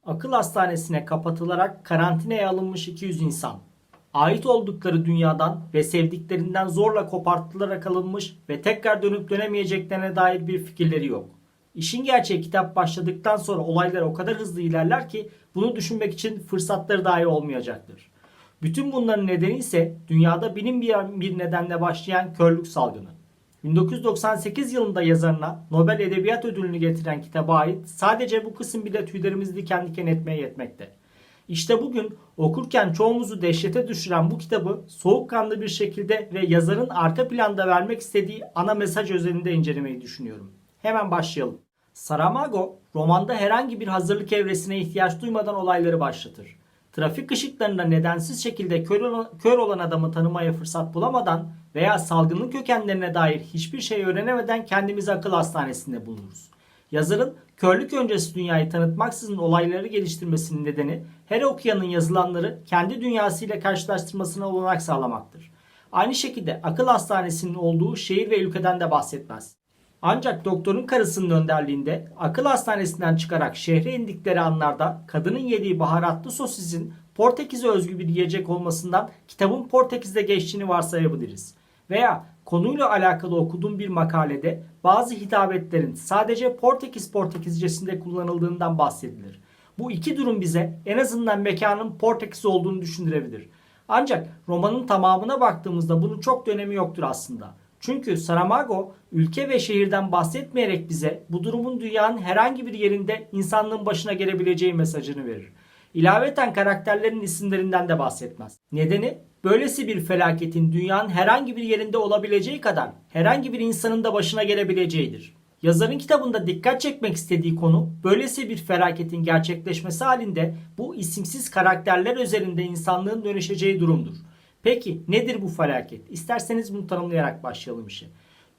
Akıl hastanesine kapatılarak karantinaya alınmış 200 insan. Ait oldukları dünyadan ve sevdiklerinden zorla kopartılarak alınmış ve tekrar dönüp dönemeyeceklerine dair bir fikirleri yok. İşin gerçeği kitap başladıktan sonra olaylar o kadar hızlı ilerler ki bunu düşünmek için fırsatları dahi olmayacaktır. Bütün bunların nedeni ise dünyada bilinmeyen bir nedenle başlayan körlük salgını. 1998 yılında yazarına Nobel Edebiyat Ödülünü getiren kitaba ait sadece bu kısım bile tüylerimizi diken diken etmeye yetmekte. İşte bugün okurken çoğumuzu dehşete düşüren bu kitabı soğukkanlı bir şekilde ve yazarın arka planda vermek istediği ana mesaj özelinde incelemeyi düşünüyorum. Hemen başlayalım. Saramago romanda herhangi bir hazırlık evresine ihtiyaç duymadan olayları başlatır. Trafik ışıklarında nedensiz şekilde kör olan adamı tanımaya fırsat bulamadan veya salgının kökenlerine dair hiçbir şey öğrenemeden kendimizi akıl hastanesinde buluruz. Yazarın körlük öncesi dünyayı tanıtmaksızın olayları geliştirmesinin nedeni her okuyanın yazılanları kendi dünyasıyla karşılaştırmasına olanak sağlamaktır. Aynı şekilde akıl hastanesinin olduğu şehir ve ülkeden de bahsetmez. Ancak doktorun karısının önderliğinde akıl hastanesinden çıkarak şehre indikleri anlarda kadının yediği baharatlı sosisin Portekiz'e özgü bir yiyecek olmasından kitabın Portekiz'de geçtiğini varsayabiliriz. Veya konuyla alakalı okuduğum bir makalede bazı hitabetlerin sadece Portekizcesinde kullanıldığından bahsedilir. Bu iki durum bize en azından mekanın Portekiz olduğunu düşündürebilir. Ancak romanın tamamına baktığımızda bunun çok da önemi yoktur aslında. Çünkü Saramago ülke ve şehirden bahsetmeyerek bize bu durumun dünyanın herhangi bir yerinde insanlığın başına gelebileceği mesajını verir. İlaveten karakterlerin isimlerinden de bahsetmez. Nedeni böylesi bir felaketin dünyanın herhangi bir yerinde olabileceği kadar herhangi bir insanın da başına gelebileceğidir. Yazarın kitabında dikkat çekmek istediği konu böylesi bir felaketin gerçekleşmesi halinde bu isimsiz karakterler üzerinde insanlığın dönüşeceği durumdur. Peki nedir bu felaket? İsterseniz bunu tanımlayarak başlayalım işe.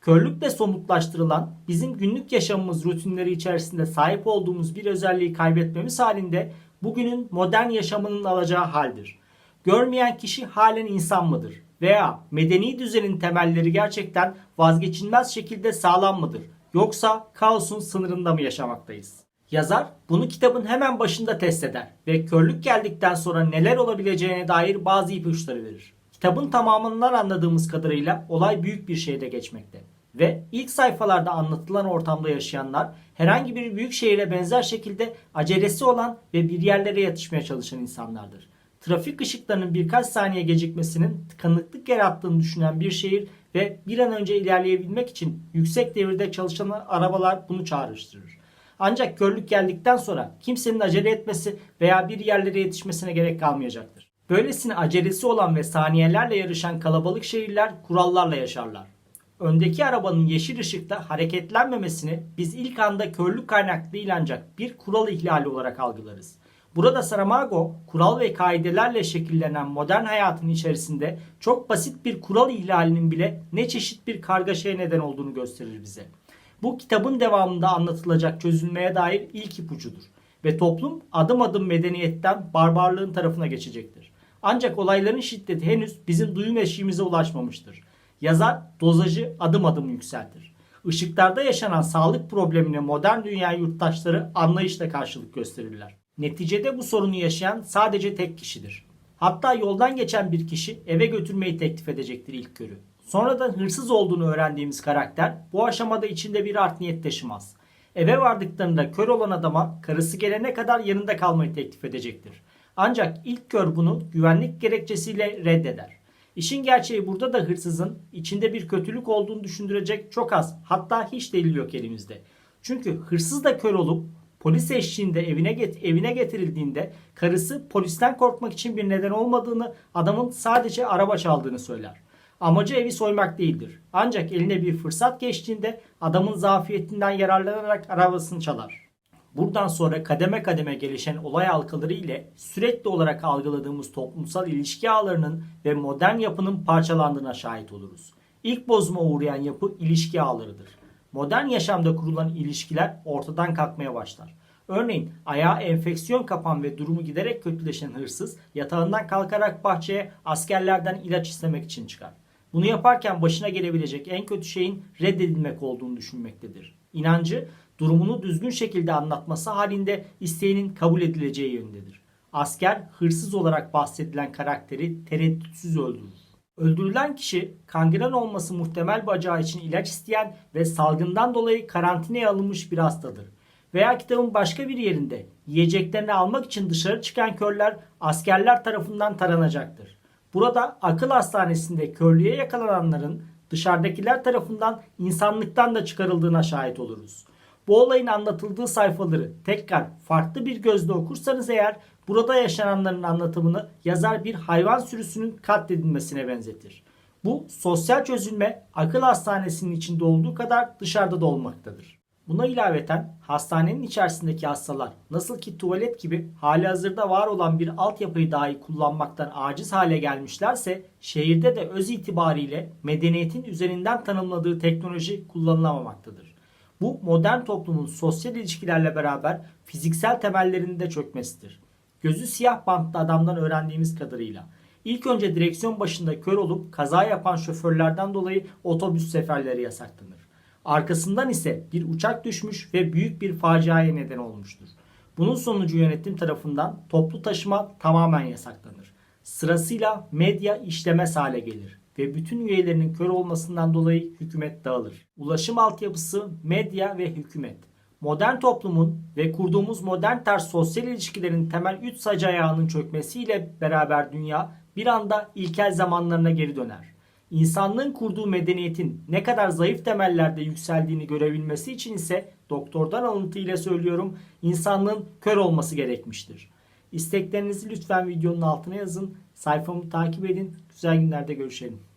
Körlükle somutlaştırılan bizim günlük yaşamımız rutinleri içerisinde sahip olduğumuz bir özelliği kaybetmemiz halinde bugünün modern yaşamının alacağı haldir. Görmeyen kişi halen insan mıdır? Veya medeni düzenin temelleri gerçekten vazgeçilmez şekilde sağlam mıdır? Yoksa kaosun sınırında mı yaşamaktayız? Yazar bunu kitabın hemen başında test eder ve körlük geldikten sonra neler olabileceğine dair bazı ipuçları verir. Kitabın tamamından anladığımız kadarıyla olay büyük bir şehirde geçmekte. Ve ilk sayfalarda anlatılan ortamda yaşayanlar herhangi bir büyük şehire benzer şekilde acelesi olan ve bir yerlere yetişmeye çalışan insanlardır. Trafik ışıklarının birkaç saniye gecikmesinin tıkanıklık yarattığını düşünen bir şehir ve bir an önce ilerleyebilmek için yüksek devirde çalışan arabalar bunu çağrıştırır. Ancak körlük geldikten sonra kimsenin acele etmesi veya bir yerlere yetişmesine gerek kalmayacaktır. Böylesine acelesi olan ve saniyelerle yarışan kalabalık şehirler kurallarla yaşarlar. Öndeki arabanın yeşil ışıkta hareketlenmemesini biz ilk anda körlük kaynaklı değil ancak bir kural ihlali olarak algılarız. Burada Saramago kural ve kaidelerle şekillenen modern hayatın içerisinde çok basit bir kural ihlalinin bile ne çeşit bir kargaşaya neden olduğunu gösterir bize. Bu kitabın devamında anlatılacak çözülmeye dair ilk ipucudur ve toplum adım adım medeniyetten barbarlığın tarafına geçecektir. Ancak olayların şiddeti henüz bizim duyum eşiğimize ulaşmamıştır. Yazar dozajı adım adım yükseltir. Işıklarda yaşanan sağlık problemine modern dünya yurttaşları anlayışla karşılık gösterirler. Neticede bu sorunu yaşayan sadece tek kişidir. Hatta yoldan geçen bir kişi eve götürmeyi teklif edecektir ilk körü. Sonradan hırsız olduğunu öğrendiğimiz karakter bu aşamada içinde bir art niyet taşımaz. Eve vardıklarında kör olan adama karısı gelene kadar yanında kalmayı teklif edecektir. Ancak ilk kör bunu güvenlik gerekçesiyle reddeder. İşin gerçeği burada da hırsızın içinde bir kötülük olduğunu düşündürecek çok az, hatta hiç delil yok elimizde. Çünkü hırsız da kör olup polis eşliğinde evine getirildiğinde karısı polisten korkmak için bir neden olmadığını, adamın sadece araba çaldığını söyler. Amacı evi soymak değildir. Ancak eline bir fırsat geçtiğinde adamın zafiyetinden yararlanarak arabasını çalar. Buradan sonra kademe kademe gelişen olay halkaları ile sürekli olarak algıladığımız toplumsal ilişki ağlarının ve modern yapının parçalandığına şahit oluruz. İlk bozuma uğrayan yapı ilişki ağlarıdır. Modern yaşamda kurulan ilişkiler ortadan kalkmaya başlar. Örneğin ayağa enfeksiyon kapan ve durumu giderek kötüleşen hırsız yatağından kalkarak bahçeye askerlerden ilaç istemek için çıkar. Bunu yaparken başına gelebilecek en kötü şeyin reddedilmek olduğunu düşünmektedir. İnancı durumunu düzgün şekilde anlatması halinde isteğinin kabul edileceği yönündedir. Asker hırsız olarak bahsedilen karakteri tereddütsüz öldürür. Öldürülen kişi kangren olması muhtemel bacağı için ilaç isteyen ve salgından dolayı karantinaya alınmış bir hastadır. Veya kitabın başka bir yerinde yiyeceklerini almak için dışarı çıkan körler askerler tarafından taranacaktır. Burada akıl hastanesinde körlüğe yakalananların dışarıdakiler tarafından insanlıktan da çıkarıldığına şahit oluruz. Bu olayın anlatıldığı sayfaları tekrar farklı bir gözle okursanız eğer burada yaşananların anlatımını yazar bir hayvan sürüsünün katledilmesine benzetir. Bu sosyal çözülme akıl hastanesinin içinde olduğu kadar dışarıda da olmaktadır. Buna ilaveten hastanenin içerisindeki hastalar nasıl ki tuvalet gibi halihazırda var olan bir altyapıyı dahi kullanmaktan aciz hale gelmişlerse şehirde de öz itibariyle medeniyetin üzerinden tanımladığı teknoloji kullanılamamaktadır. Bu modern toplumun sosyal ilişkilerle beraber fiziksel temellerinin de çökmesidir. Gözü siyah bantlı adamdan öğrendiğimiz kadarıyla ilk önce direksiyon başında kör olup kaza yapan şoförlerden dolayı otobüs seferleri yasaklanır. Arkasından ise bir uçak düşmüş ve büyük bir faciaya neden olmuştur. Bunun sonucu yönetim tarafından toplu taşıma tamamen yasaklanır. Sırasıyla medya işlemez hale gelir ve bütün üyelerinin kör olmasından dolayı hükümet dağılır. Ulaşım altyapısı, medya ve hükümet. Modern toplumun ve kurduğumuz modern tarz sosyal ilişkilerin temel 3 sac ayağının çökmesiyle beraber dünya bir anda ilkel zamanlarına geri döner. İnsanlığın kurduğu medeniyetin ne kadar zayıf temellerde yükseldiğini görebilmesi için ise doktordan alıntı ile söylüyorum insanlığın kör olması gerekmiştir. İsteklerinizi lütfen videonun altına yazın. Sayfamı takip edin. Güzel günlerde görüşelim.